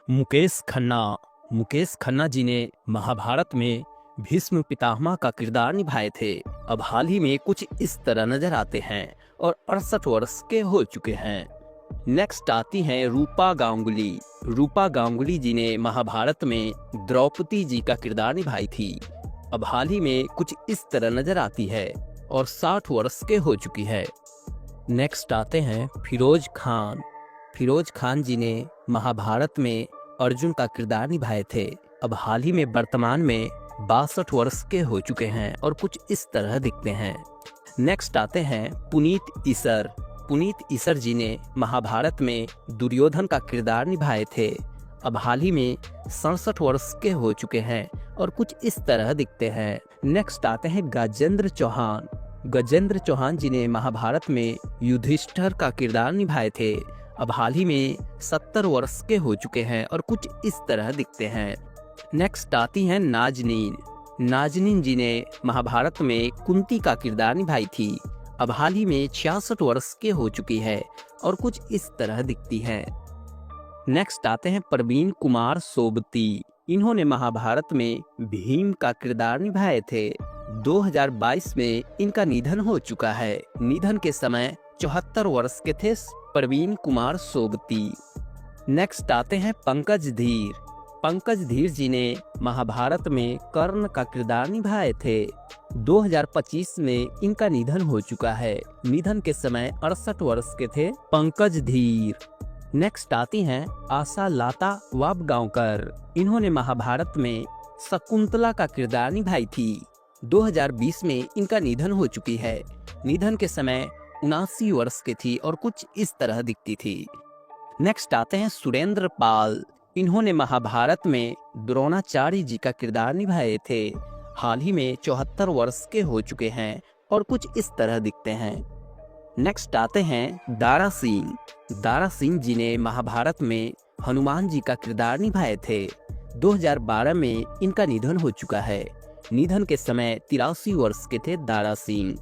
मुकेश खन्ना जी ने महाभारत में भीष्म पितामह का किरदार निभाए थे। अब हाल ही में कुछ इस तरह नजर आते हैं और 68 वर्ष के हो चुके हैं। नेक्स्ट आती हैं रूपा गांगुली जी ने महाभारत में द्रौपदी जी का किरदार निभाई थी। अब हाल ही में कुछ इस तरह नजर आती है और 60 वर्ष के हो चुकी है। नेक्स्ट आते हैं फिरोज खान जी ने महाभारत में अर्जुन का किरदार निभाए थे। अब हाल ही में वर्तमान में 62 वर्ष के हो चुके हैं और कुछ इस तरह दिखते हैं। नेक्स्ट आते हैं पुनीत ईसर जी ने महाभारत में दुर्योधन का किरदार निभाए थे। अब हाल ही में 67 वर्ष के हो चुके हैं और कुछ इस तरह दिखते हैं। नेक्स्ट आते हैं गजेंद्र चौहान जी ने महाभारत में युधिष्ठिर का किरदार निभाए थे। अब हाल ही में 70 वर्ष के हो चुके हैं और कुछ इस तरह दिखते हैं। नेक्स्ट आती हैं नाजनीन जी ने महाभारत में कुंती का किरदार निभाई थी। अब हाल ही में 66 वर्ष के हो चुकी है और कुछ इस तरह दिखती है। नेक्स्ट आते हैं प्रवीण कुमार सोबती। इन्होंने महाभारत में भीम का किरदार निभाए थे। 2022 में इनका निधन हो चुका है। निधन के समय 74 वर्ष के थे प्रवीण कुमार सोबती। नेक्स्ट आते हैं पंकज धीर जी ने महाभारत में कर्ण का किरदार निभाए थे। 2025 में इनका निधन हो चुका है। निधन के समय 68 वर्ष के थे पंकज धीर। नेक्स्ट आती हैं आशा लाता वाबगांवकर। इन्होंने महाभारत में शकुंतला का किरदार निभाई थी। 2020 में इनका निधन हो चुकी है। निधन के समय 79 वर्ष की थी और कुछ इस तरह दिखती थी। नेक्स्ट आते हैं सुरेंद्र पाल। इन्होंने महाभारत में द्रोणाचार्य जी का किरदार निभाए थे। हाल ही में 74 वर्ष के हो चुके हैं और कुछ इस तरह दिखते हैं। नेक्स्ट आते हैं दारा सिंह जी ने महाभारत में हनुमान जी का किरदार निभाए थे। 2012 में इनका निधन हो चुका है। निधन के समय 83 वर्ष के थे दारा सिंह।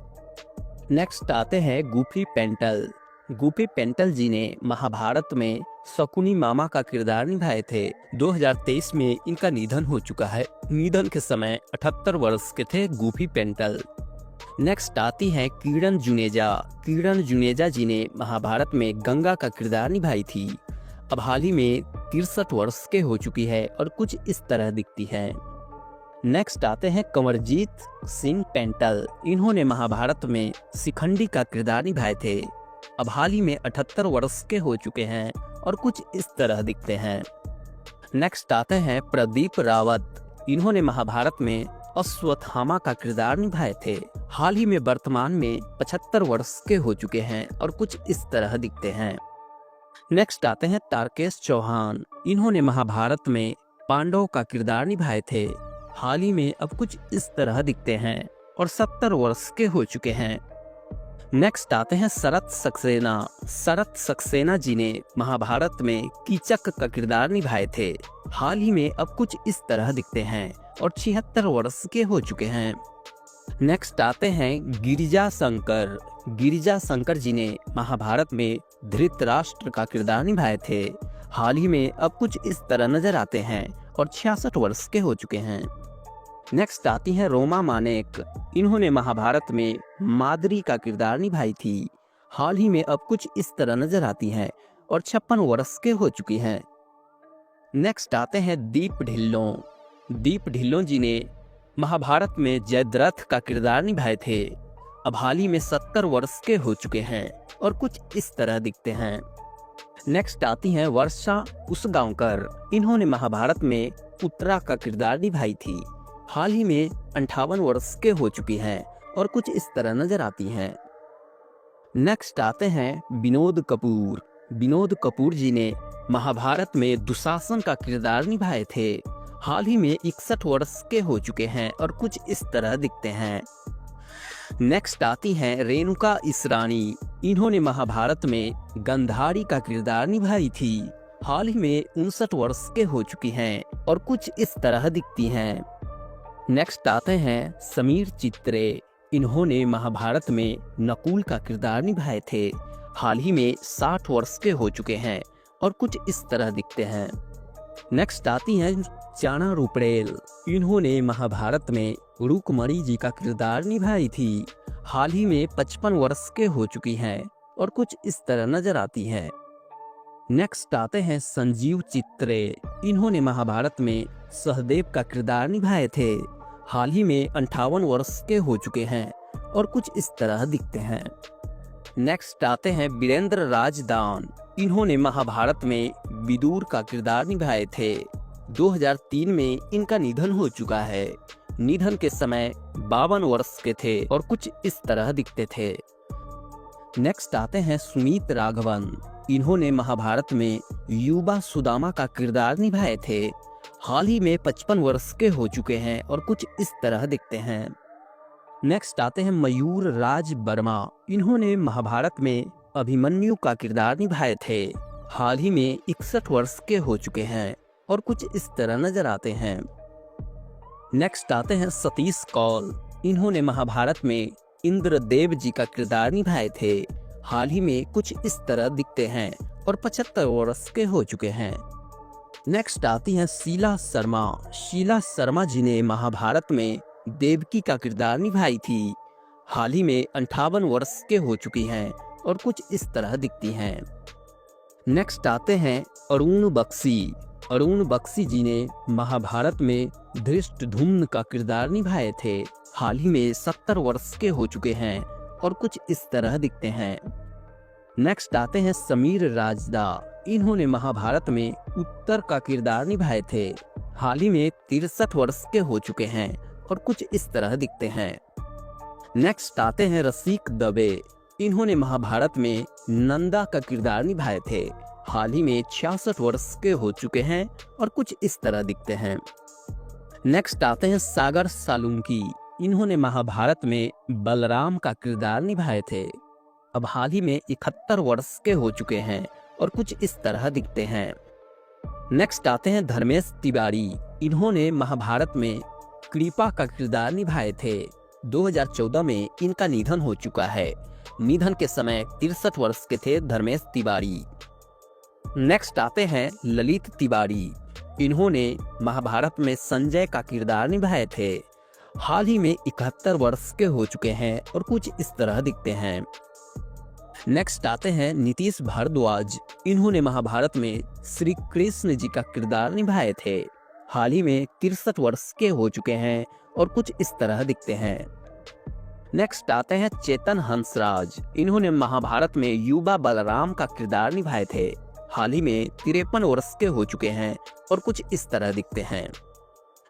नेक्स्ट आते हैं गुफी पेंटल जी ने महाभारत में शकुनी मामा का किरदार निभाए थे। 2023 में इनका निधन हो चुका है। निधन के समय 78 वर्ष के थे गुफी पेंटल। नेक्स्ट आती हैं किरण जुनेजा जी ने महाभारत में गंगा का किरदार निभाई थी। अब हाल ही में 63 वर्ष के हो चुकी है और कुछ इस तरह दिखती है। नेक्स्ट आते हैं कंवरजीत सिंह पेंटल। इन्होंने महाभारत में शिखंडी का किरदार निभाए थे। अब हाल ही में 78 वर्ष के हो चुके हैं और कुछ इस तरह दिखते हैं। नेक्स्ट आते हैं प्रदीप रावत। इन्होंने महाभारत में अश्वत्थामा का किरदार निभाए थे। हाल ही में वर्तमान में 75 वर्ष के हो चुके हैं और कुछ इस तरह दिखते हैं। नेक्स्ट आते हैं तारकेश चौहान। इन्होंने महाभारत में पांडव का किरदार निभाए थे। हाल ही में अब कुछ इस तरह दिखते हैं और 70 वर्ष के हो चुके हैं। नेक्स्ट आते हैं शरत सक्सेना जी ने महाभारत में कीचक का किरदार निभाए थे। हाल ही में अब कुछ इस तरह दिखते हैं और 76 वर्ष के हो चुके हैं। नेक्स्ट आते हैं गिरिजा शंकर जी ने महाभारत में धृतराष्ट्र का किरदार निभाए थे। हाल ही में अब कुछ इस तरह नजर आते हैं और 66 वर्ष के हो चुके हैं। नेक्स्ट आती हैं रोमा मानेक। इन्होंने महाभारत में माद्री का किरदार निभाई थी। हाल ही में अब कुछ इस तरह नजर आती हैं और 56 वर्ष के हो चुकी हैं। नेक्स्ट आते हैं दीप ढिल्लों जी ने महाभारत में जयद्रथ का किरदार निभाए थे। अब हाल ही में 70 वर्ष के हो चुके हैं और कुछ इस तरह दिखते हैं। नेक्स्ट आती हैं वर्षा उसगांवकर। इन्होंने महाभारत में उत्तरा का किरदार निभाई थी। हाल ही में 58 वर्ष के हो चुकी हैं और कुछ इस तरह नजर आती हैं। नेक्स्ट आते हैं विनोद कपूर जी ने महाभारत में दुशासन का किरदार निभाए थे। हाल ही में 61 वर्ष के हो चुके हैं और कुछ इस तरह दिखते हैं। नेक्स्ट आती हैं रेणुका इसरानी। इन्होंने महाभारत में गंधारी का किरदार निभाई थी। हाल ही में 59 वर्ष के हो चुकी हैं और कुछ इस तरह दिखती हैं। नेक्स्ट आते हैं समीर चित्रे। इन्होंने महाभारत में नकुल का किरदार निभाए थे। हाल ही में 60 वर्ष के हो चुके हैं और कुछ इस तरह दिखते हैं। नेक्स्ट आती हैं चाणा रूपरेल। इन्होंने महाभारत में रुक्मणी जी का किरदार निभाई थी। हाल ही में 55 वर्ष के हो चुकी हैं और कुछ इस तरह नजर आती हैं। नेक्स्ट आते हैं संजीव चित्रे। इन्होंने महाभारत में सहदेव का किरदार निभाए थे। हाल ही में 58 वर्ष के हो चुके हैं और कुछ इस तरह दिखते हैं। नेक्स्ट आते हैं वीरेंद्र राजदान। इन्होंने महाभारत में विदुर का किरदार निभाए थे। 2003 में इनका निधन हो चुका है। निधन के समय 52 वर्ष के थे और कुछ इस तरह दिखते थे। नेक्स्ट आते हैं सुमित राघवन। इन्होंने महाभारत में युवा सुदामा का किरदार निभाए थे। हाल ही में 55 वर्ष के हो चुके हैं और कुछ इस तरह दिखते हैं। नेक्स्ट आते हैं मयूर राज वर्मा। इन्होंने महाभारत में अभिमन्यु का किरदार निभाए थे। हाल ही में 61 वर्ष के हो चुके हैं और कुछ इस तरह नजर आते हैं। नेक्स्ट आते हैं सतीश कौल। इन्होंने महाभारत में इंद्रदेव जी का किरदार निभाए थे। हाल ही में कुछ इस तरह दिखते हैं और 75 वर्ष के हो चुके हैं। नेक्स्ट आती हैं शीला शर्मा। शीला शर्मा जी ने महाभारत में देवकी का किरदार निभाई थी। हाल ही में 58 वर्ष के हो चुकी हैं और कुछ इस तरह दिखती हैं। नेक्स्ट आते हैं अरुण बख्शी। अरुण बख्शी जी ने महाभारत में धृष्टद्युम्न का किरदार निभाए थे। हाल ही में 70 वर्ष के हो चुके हैं और कुछ इस तरह दिखते हैं। नेक्स्ट आते हैं समीर राजदा। इन्होंने महाभारत में उत्तर का किरदार निभाए थे। हाल ही में 63 वर्ष के हो चुके हैं और कुछ इस तरह दिखते हैं। नेक्स्ट आते हैं रसिक दबे। इन्होंने महाभारत में नंदा का किरदार निभाए थे। हाल ही में 66 वर्ष के हो चुके हैं और कुछ इस तरह दिखते हैं। नेक्स्ट आते हैं सागर सालुंकी। इन्होंने महाभारत में बलराम का किरदार निभाए थे। अब हाल ही में 71 वर्ष के हो चुके हैं और कुछ इस तरह दिखते हैं। नेक्स्ट आते हैं धर्मेश तिवारी। इन्होंने महाभारत में कृपा का किरदार निभाए थे। 2014 में इनका निधन हो चुका है। निधन के समय 63 वर्ष के थे धर्मेश तिवारी। नेक्स्ट आते हैं ललित तिवारी। इन्होंने महाभारत में संजय का किरदार निभाए थे। हाल ही में 71 वर्ष के हो चुके हैं और कुछ इस तरह दिखते हैं। नेक्स्ट आते हैं नीतीश भारद्वाज। इन्होंने महाभारत में श्री कृष्ण जी का किरदार निभाए थे। हाल ही में 63 वर्ष के हो चुके हैं और कुछ इस तरह दिखते हैं। नेक्स्ट आते हैं चेतन हंसराज। इन्होंने महाभारत में युवा बलराम का किरदार निभाए थे। हाल ही में 53 वर्ष के हो चुके हैं और कुछ इस तरह दिखते हैं।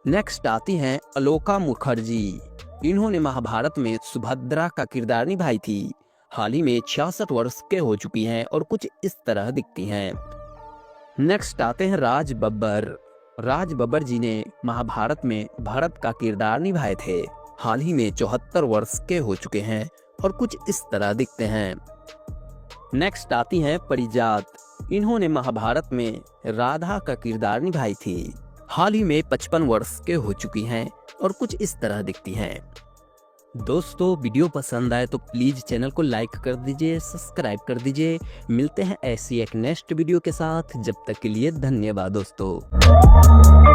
नेक्स्ट आती हैं अलोका मुखर्जी। इन्होंने महाभारत में सुभद्रा का किरदार निभाई थी। हाल ही में 66 वर्ष के हो चुकी हैं और कुछ इस तरह दिखती हैं। नेक्स्ट आते हैं राज बब्बर। राज बब्बर जी ने महाभारत में भरत का किरदार निभाए थे। हाल ही में 74 वर्ष के हो चुके हैं और कुछ इस तरह दिखते हैं। नेक्स्ट आती हैं परिजात। इन्होंने महाभारत में राधा का किरदार निभाई थी। हाल ही में 55 वर्ष के हो चुकी हैं और कुछ इस तरह दिखती हैं। दोस्तों वीडियो पसंद आए तो प्लीज चैनल को लाइक कर दीजिए, सब्सक्राइब कर दीजिए। मिलते हैं ऐसी एक नेक्स्ट वीडियो के साथ। जब तक के लिए धन्यवाद दोस्तों।